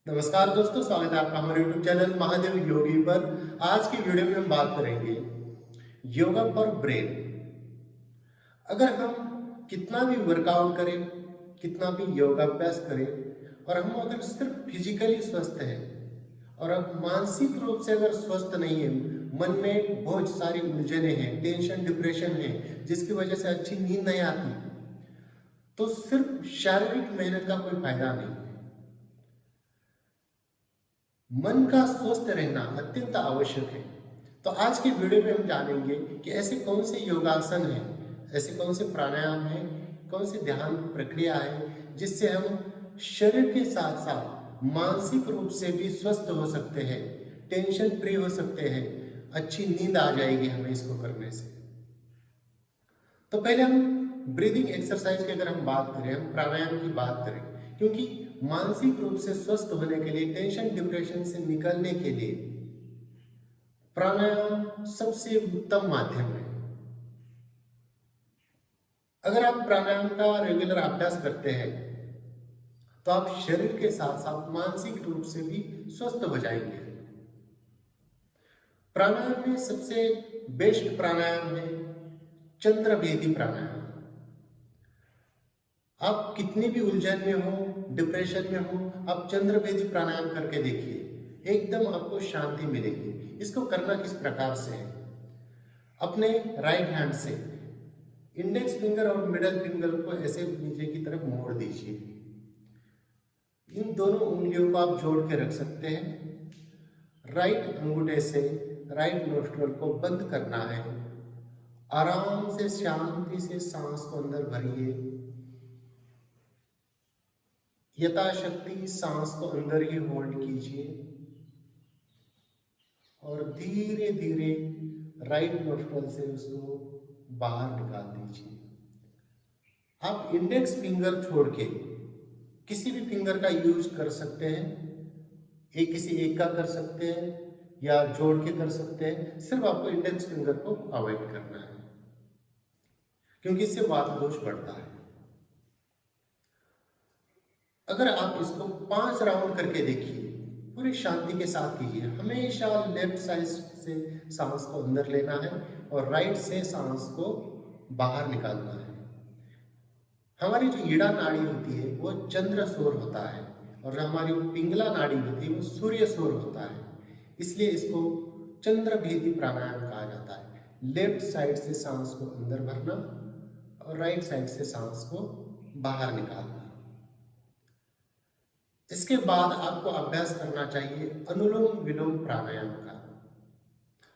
नमस्कार दोस्तों, स्वागत है आपका हमारे YouTube चैनल महादेव योगी पर। आज की वीडियो में हम बात करेंगे योगा फॉर ब्रेन। अगर हम कितना भी वर्कआउट करें, कितना भी योगाभ्यास करें और हम अगर सिर्फ फिजिकली स्वस्थ हैं और अब मानसिक रूप से अगर स्वस्थ नहीं है, मन में बहुत सारी उलझने हैं, टेंशन डिप्रेशन है, जिसकी वजह से अच्छी नींद नहीं आती, तो सिर्फ शारीरिक मेहनत का कोई फायदा नहीं है। मन का स्वस्थ रहना अत्यंत आवश्यक है। तो आज की वीडियो में हम जानेंगे कि ऐसे कौन से योगासन हैं, ऐसे कौन से प्राणायाम हैं, कौन सी ध्यान प्रक्रिया है जिससे हम शरीर के साथ साथ मानसिक रूप से भी स्वस्थ हो सकते हैं, टेंशन फ्री हो सकते हैं, अच्छी नींद आ जाएगी हमें इसको करने से। तो पहले हम ब्रीदिंग एक्सरसाइज की अगर हम बात करें, हम प्राणायाम की बात करें, क्योंकि मानसिक रूप से स्वस्थ होने के लिए, टेंशन डिप्रेशन से निकलने के लिए प्राणायाम सबसे उत्तम माध्यम है। अगर आप प्राणायाम का रेगुलर अभ्यास करते हैं तो आप शरीर के साथ साथ मानसिक रूप से भी स्वस्थ हो जाएंगे। प्राणायाम में सबसे बेस्ट प्राणायाम है चंद्रभेदी प्राणायाम। आप कितनी भी उलझन में हो, डिप्रेशन में हो, आप चंद्रभेदी प्राणायाम करके देखिए, एकदम आपको शांति मिलेगी। इसको करना किस प्रकार से है? अपने राइट हैंड से इंडेक्स फिंगर और मिडल फिंगर को ऐसे नीचे की तरफ मोड़ दीजिए। इन दोनों उंगलियों को आप जोड़ के रख सकते हैं। राइट अंगूठे से राइट नोस्ट्रल को बंद करना है। आराम से शांति से सांस को अंदर भरिए। यथाशक्ति सांस को अंदर ही होल्ड कीजिए और धीरे धीरे राइट नोस्ट्रल से उसको बाहर निकाल दीजिए। आप इंडेक्स फिंगर छोड़ के किसी भी फिंगर का यूज कर सकते हैं, किसी एक का कर सकते हैं या जोड़ के कर सकते हैं। सिर्फ आपको इंडेक्स फिंगर को अवॉइड करना है, क्योंकि इससे वात दोष बढ़ता है। अगर आप इसको 5 राउंड करके देखिए, पूरी शांति के साथ कीजिए। हमेशा लेफ्ट साइड से सांस को अंदर लेना है और राइट से सांस को बाहर निकालना है। हमारी जो ईड़ा नाड़ी होती है वो चंद्र सूर्य होता है और जो हमारी पिंगला नाड़ी होती है वो सूर्य सूर्य होता है। इसलिए इसको चंद्रभेदी प्राणायाम कहा जाता है। लेफ्ट साइड से सांस को अंदर भरना और राइट साइड से सांस को बाहर निकालना। इसके बाद आपको अभ्यास करना चाहिए अनुलोम विलोम प्राणायाम का।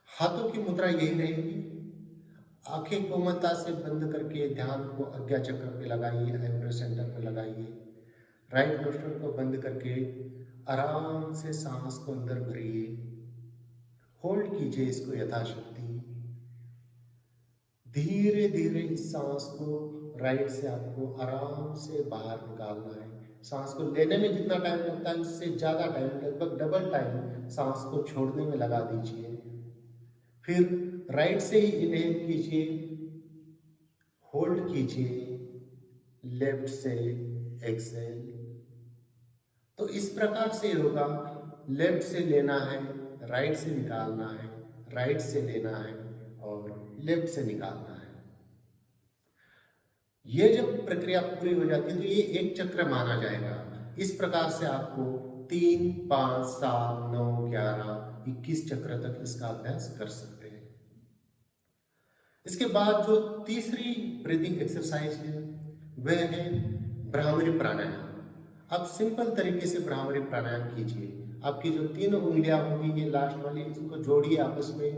हाथों की मुद्रा यही रहेगी। आंखें कोमलता से बंद करके ध्यान को आज्ञा चक्र पे लगाइए, आईब्रो सेंटर पे लगाइए। राइट नोस्ट्रल को बंद करके आराम से सांस को अंदर भरिए, होल्ड कीजिए इसको यथाशक्ति। धीरे धीरे इस सांस को राइट से आपको आराम से बाहर निकालना है। सांस को लेने में जितना टाइम लगता है उससे ज्यादा टाइम, लगभग डबल टाइम सांस को छोड़ने में लगा दीजिए। फिर राइट से ही इनहेल कीजिए, होल्ड कीजिए, लेफ्ट से एक्सहेल। तो इस प्रकार से होगा। लेफ्ट से लेना है, राइट से निकालना है, राइट से लेना है और लेफ्ट से निकालना है। ये जब प्रक्रिया पूरी हो जाती है तो ये एक चक्र माना जाएगा। इस प्रकार से आपको 3, 5, 7, 9, 11, 21 चक्र तक इसका अभ्यास कर सकते हैं। इसके बाद जो तीसरी ब्रीदिंग एक्सरसाइज है वह है भ्रामरी प्राणायाम। आप सिंपल तरीके से भ्रामरी प्राणायाम कीजिए। आपकी जो 3 उंगलियां होंगी, ये लास्ट वाली, इसको जोड़िए आपस में।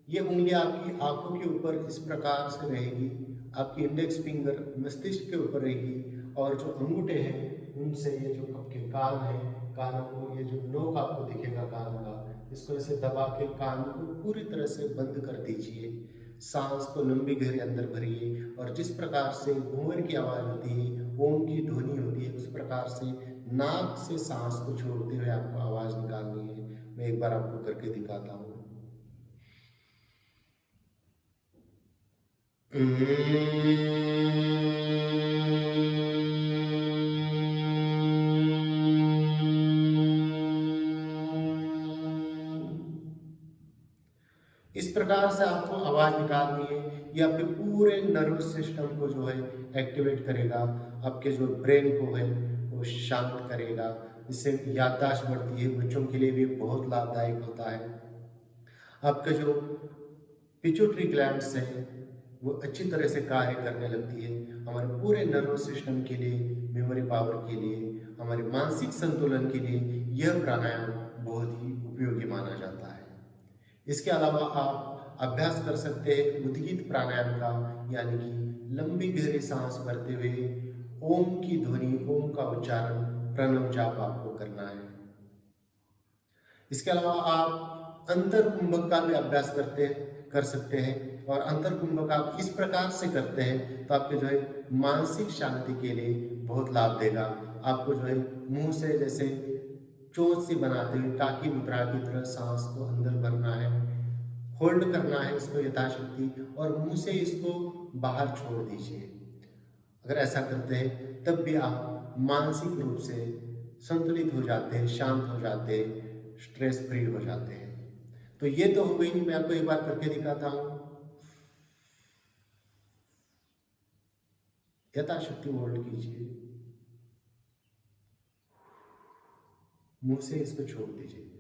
ये उंगलियां आपकी आंखों के ऊपर इस प्रकार से रहेगी। आपकी इंडेक्स फिंगर मस्तिष्क के ऊपर रहेगी और जो अंगूठे हैं उनसे ये जो आपके कान है, कानों को, ये जो नोक आपको दिखेगा कान का, इसको ऐसे दबा के कान को पूरी तरह से बंद कर दीजिए। सांस को लंबी गहरी अंदर भरिए और जिस प्रकार से घूंघर की आवाज होती है, ओम की ध्वनि होती है, उस प्रकार से नाक से सांस को छोड़ते हुए आपको आवाज निकालनी है। मैं एक बार आपको करके दिखाता हूँ। इस प्रकार से आपको आवाज निकालनी है। ये आपके पूरे नर्वस सिस्टम को जो है एक्टिवेट करेगा, आपके जो ब्रेन को है वो शांत करेगा, इससे याददाश्त बढ़ती है, बच्चों के लिए भी बहुत लाभदायक होता है। आपका जो पिट्यूटरी ग्लैंड्स हैं वो अच्छी तरह से कार्य करने लगती है, हमारे पूरे नर्वस सिस्टम के लिए, मेमोरी पावर के लिए, हमारे मानसिक संतुलन के लिए यह प्राणायाम बहुत ही उपयोगी माना जाता है। इसके अलावा आप अभ्यास कर सकते हैं उद्गीत प्राणायाम का, यानी कि लंबी गहरी सांस भरते हुए ओम की ध्वनि, ओम का उच्चारण, प्रणव जाप आपको करना है। इसके अलावा आप अंतर कुंभक का भी अभ्यास कर सकते हैं, और अंतर कुंभक आप इस प्रकार से करते हैं तो आपके जो है मानसिक शांति के लिए बहुत लाभ देगा। आपको जो है मुंह से जैसे चोंच सी बनाते हुए काकी मुद्रा की तरह सांस को अंदर भरना है, होल्ड करना है इसको यथाशक्ति, और मुंह से इसको बाहर छोड़ दीजिए। अगर ऐसा करते हैं तब भी आप मानसिक रूप से संतुलित हो जाते हैं, शांत हो जाते हैं, स्ट्रेस फ्री हो जाते हैं। तो ये तो हो गई, मैं आपको एक बार करके दिखाता हूं। यथाशक्ति होल्ड कीजिए, मुंह से इसको छोड़ दीजिए।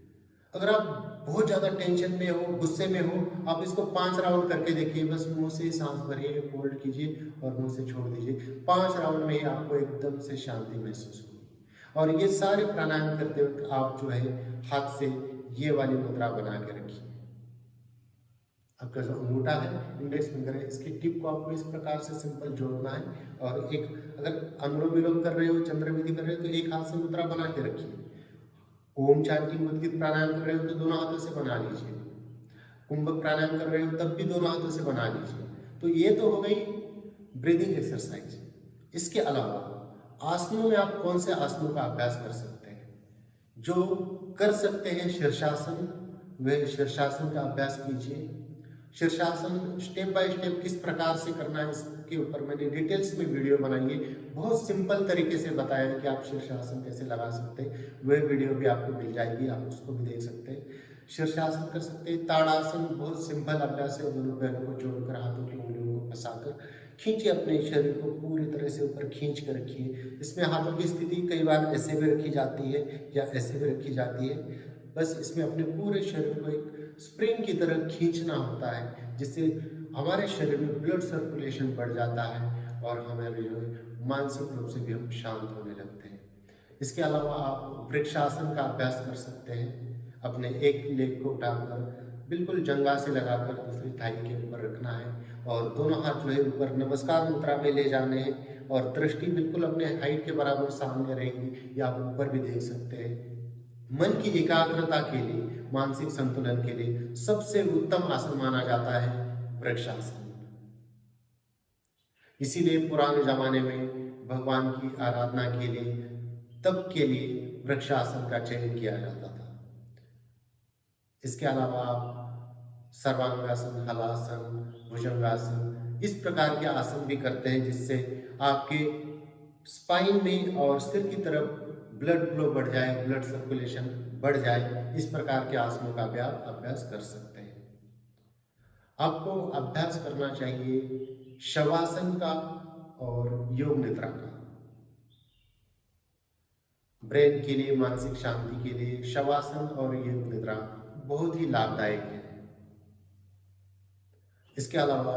अगर आप बहुत ज्यादा टेंशन में हो, गुस्से में हो, आप इसको 5 राउंड करके देखिए। बस मुंह से सांस भरिए, होल्ड कीजिए और मुंह से छोड़ दीजिए। 5 राउंड में ही आपको एकदम से शांति महसूस होगी। और ये सारे प्राणायाम करते वक्त आप जो है हाथ से ये वाली मुद्रा बना के रखिए। आपका जो अंगूठा है, इंडेक्स फिंगर है, इसकी टिप को आपको इस प्रकार से सिंपल जोड़ना है, और एक अगर अनुलोम विलोम कर रहे हो, चंद्र विधि कर रहे हो, तो एक हाथ से मुद्रा बना के रखिए। ओम चैंटिंग उद्गीत प्राणायाम कर रहे हो तो दोनों हाथों से बना लीजिए। कुंभक प्राणायाम कर रहे हो तब भी दोनों हाथों से बना लीजिए। तो ये तो हो गई ब्रीदिंग एक्सरसाइज। इसके अलावा आसनों में आप कौन से आसनों का अभ्यास कर सकते हैं? जो कर सकते हैं शीर्षासन, वह शीर्षासन का अभ्यास कीजिए। शीर्षासन स्टेप बाय स्टेप किस प्रकार से करना है इसके ऊपर मैंने डिटेल्स में वीडियो बनाई है। बहुत सिंपल तरीके से बताया है कि आप शीर्षासन कैसे लगा सकते हैं। वह वीडियो भी आपको मिल जाएगी, आप उसको भी देख सकते हैं। शीर्षासन कर सकते हैं। ताड़ासन बहुत सिंपल अभ्यास है। दोनों पैरों को जोड़कर, हाथों की उंगलियों को फंसाकर खींचिए, अपने शरीर को पूरी तरह से ऊपर खींच कर रखिए। इसमें हाथों की स्थिति कई बार ऐसे भी रखी जाती है या ऐसे भी रखी जाती है। बस इसमें अपने पूरे शरीर को एक स्प्रिंग की तरह खींचना होता है, जिससे हमारे शरीर में ब्लड सर्कुलेशन बढ़ जाता है और हमें जो है मानसिक रूप से भी हम शांत होने लगते हैं। इसके अलावा आप वृक्षासन का अभ्यास कर सकते हैं। अपने एक लेग को उठाकर बिल्कुल जंघा से लगाकर दूसरी थाई के ऊपर रखना है, और दोनों हाथ जो है ऊपर नमस्कार मुद्रा में ले जाने हैं, और दृष्टि बिल्कुल अपने हाइट के बराबर सामने रहेगी, या आप ऊपर भी देख सकते हैं। मन की एकाग्रता के लिए, मानसिक संतुलन के लिए सबसे उत्तम आसन माना जाता है वृक्षासन। इसीलिए पुराने जमाने में भगवान की आराधना के लिए, तप के लिए वृक्षासन का चयन किया जाता था। इसके अलावा आप सर्वांगासन, हलासन, भुजंगासन, इस प्रकार के आसन भी करते हैं, जिससे आपके स्पाइन में और सिर की तरफ ब्लड फ्लो बढ़ जाए, ब्लड सर्कुलेशन बढ़ जाए। इस प्रकार के आसनों का भी आप अभ्यास कर सकते हैं। आपको अभ्यास करना चाहिए शवासन का और योग निद्रा का। ब्रेन के लिए, मानसिक शांति के लिए शवासन और योग निद्रा बहुत ही लाभदायक है। इसके अलावा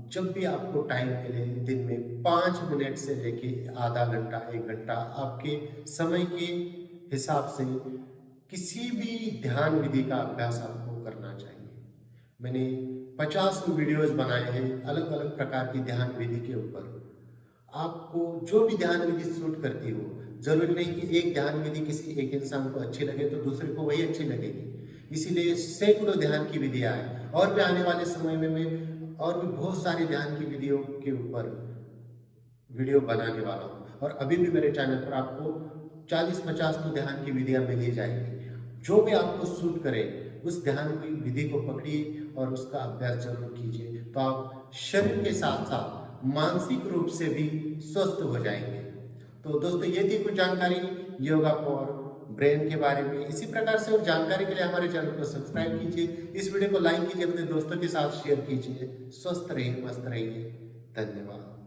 जब भी आपको टाइम मिले, दिन में 5 मिनट से लेके आधा घंटा, 1 घंटा, आपके समय के हिसाब से किसी भी ध्यान विधि का अभ्यास आपको करना चाहिए। मैंने 50 वीडियोस बनाए हैं अलग अलग प्रकार की ध्यान विधि के ऊपर। आपको जो भी ध्यान विधि सूट करती हो, जरूरी नहीं कि एक ध्यान विधि किसी एक इंसान को अच्छी लगे तो दूसरे को वही अच्छी लगेगी। इसीलिए सैकड़ों ध्यान की विधियां हैं, और भी आने वाले समय में मैं और भी बहुत सारी ध्यान की विधियों के ऊपर वीडियो बनाने वाला हूँ। और अभी भी मेरे चैनल पर आपको 40-50 तो ध्यान की विधियां मिल ही जाएंगी। जो भी आपको सूट करे उस ध्यान की विधि को पकड़िए और उसका अभ्यास जरूर कीजिए, तो आप शरीर के साथ साथ मानसिक रूप से भी स्वस्थ हो जाएंगे। तो दोस्तों, ये थी कुछ जानकारी योगा फॉर ब्रेन के बारे में। इसी प्रकार से और जानकारी के लिए हमारे चैनल को सब्सक्राइब कीजिए, इस वीडियो को लाइक कीजिए, अपने दोस्तों के साथ शेयर कीजिए। स्वस्थ रहिए, मस्त रहिए। धन्यवाद।